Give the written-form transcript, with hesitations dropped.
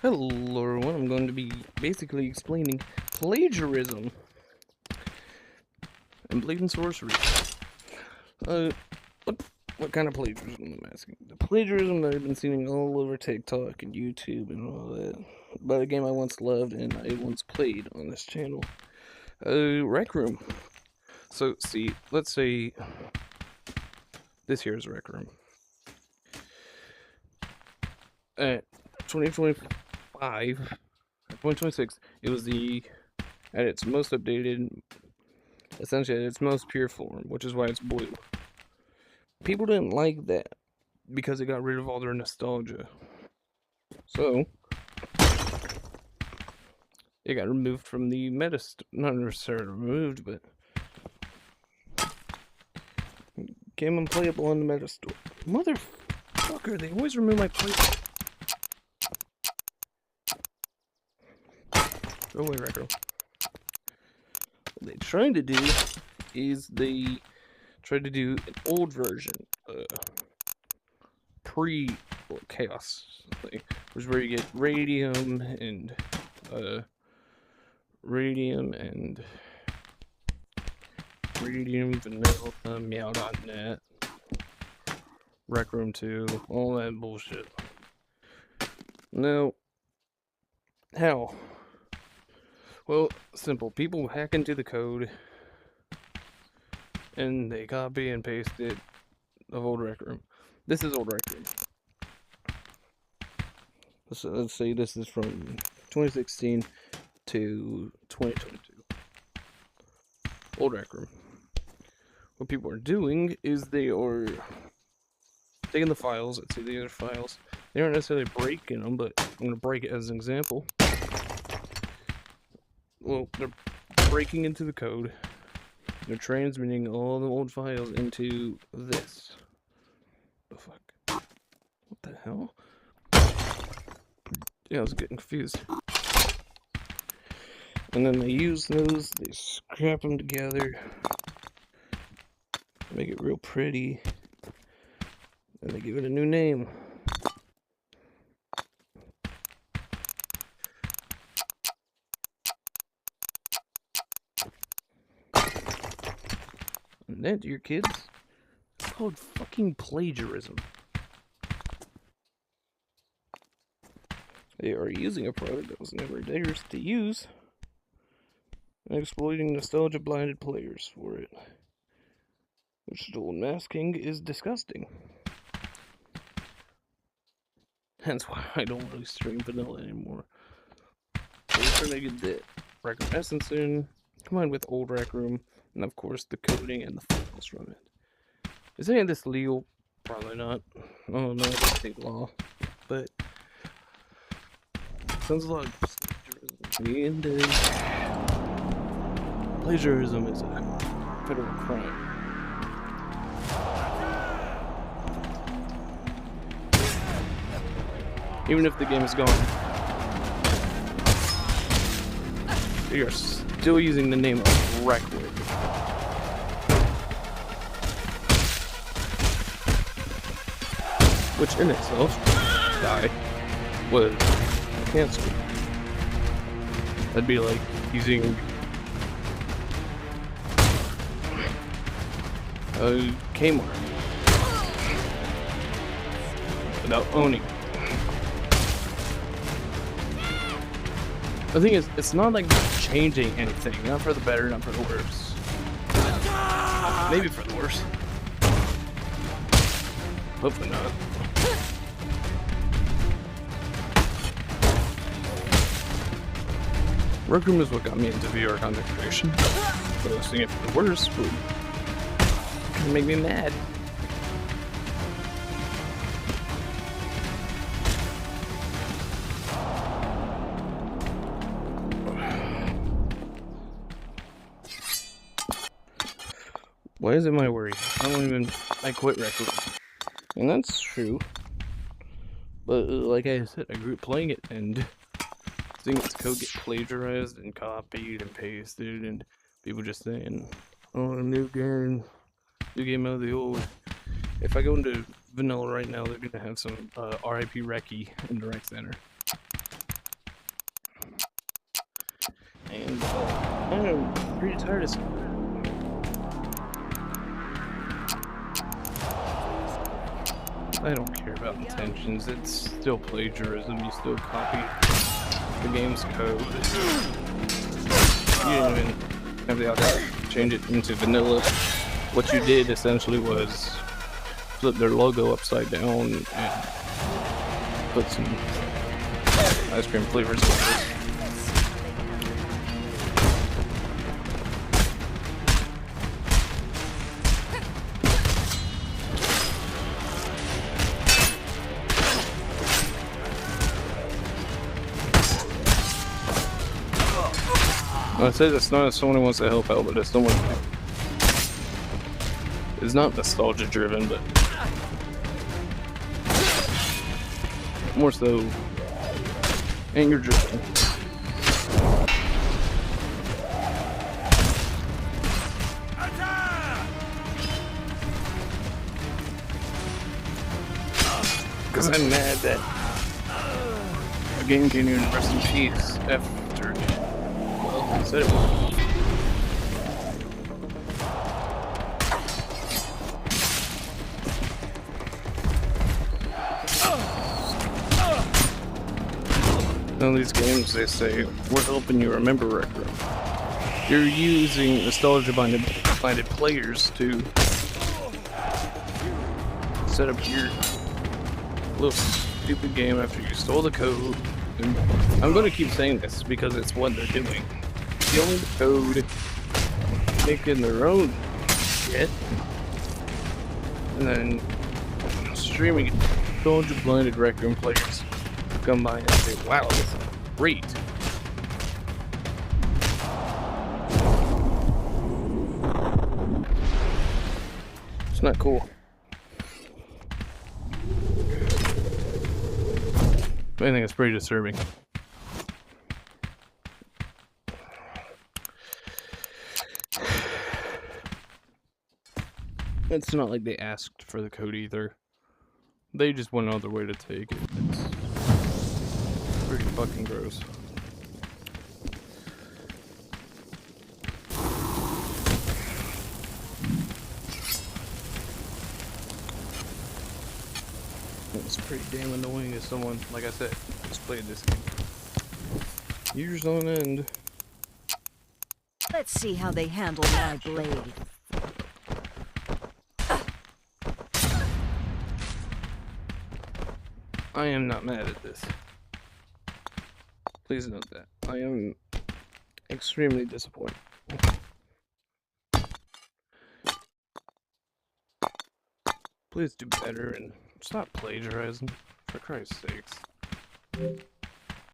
Hello everyone, I'm going to be basically explaining plagiarism and blatant sorcery. Uh, what kind of plagiarism I'm asking? The plagiarism that I've been seeing all over TikTok and YouTube and all that, about a game I once loved and I once played on this channel. Rec Room. So, see, let's say this here is Rec Room. At 2025, 2026, it was at its most updated, essentially at its most pure form, which is why it's blue. People didn't like that because it got rid of all their nostalgia. So it got removed from the meta, not necessarily removed, but became unplayable on the meta store. Motherfucker, they always remove my play. Go away, Recco. What they tried to do is they tried to do an old version, pre-chaos, which is where you get radium and vanilla, meow.net, Rec Room 2, all that bullshit. Now, how? Well, simple. People hack into the code and they copy and paste it of old Rec Room. This is old Rec Room. Let's say this is from 2016 to 2022. Old Rec Room. What people are doing is they are taking the files. Let's see the other files. They aren't necessarily breaking them, but I'm going to break it as an example. Well, they're breaking into the code. They're transmitting all the old files into this. The fuck? What the hell? Yeah, I was getting confused. And then they use those, they scrap them together, make it real pretty, and they give it a new name. And that, dear kids, it's called fucking plagiarism. They are using a product that was never theirs to use and exploiting nostalgia-blinded players for it. Which stolen masking is disgusting. Hence why I don't really stream vanilla anymore. So we're trying to get the Rec Room essence in, combined with old Rec Room, and of course the coding and the files from it. Is any of this legal? Probably not. Oh no, it's state law. But sounds a lot of plagiarism. And plagiarism is a federal crime. Even if the game is gone, they are still using the name of Recwood. Which in itself, was canceled. That'd be like using a Kmart without owning it. The thing is, it's not like changing anything. Not for the better, not for the worse. Maybe for the worse. Hopefully not. Rec Room is what got me into VR content creation. But I was seeing it for the worse would kind of make me mad. Why is it my worry? I quit Rec Room. And that's true. But like I said, I grew up playing it and seeing its code get plagiarized and copied and pasted and people just saying, oh, a new game out of the old. If I go into vanilla right now, they're gonna have some RIP Reki in the rec center. And I'm pretty tired of I don't care about intentions, it's still plagiarism, you still copy the game's code. You didn't even have the audacity to change it into vanilla. What you did essentially was flip their logo upside down and put some ice cream flavors in it. I said it's not someone who wants to help out, but it's someone who is not nostalgia driven, but more so anger driven. Because I'm mad that the game can't even rest in peace after, well, I said it would. In these games, they say, we're helping you remember Rec Room. You're using nostalgia-minded players to set up your little stupid game after you stole the code. And I'm going to keep saying this because it's what they're doing. Stealing the code, making their own shit, and then streaming it. Nostalgia-blinded Rec Room players come by and say, wow, this is great. It's not cool. I think it's pretty disturbing. It's not like they asked for the code either. They just went out of their way to take it. It's pretty fucking gross. It's pretty damn annoying as someone, like I said, who's played this game years on end. Let's see how they handle my blade. I am not mad at this. Please note that. I am extremely disappointed. Please do better and stop plagiarizing, for Christ's sakes.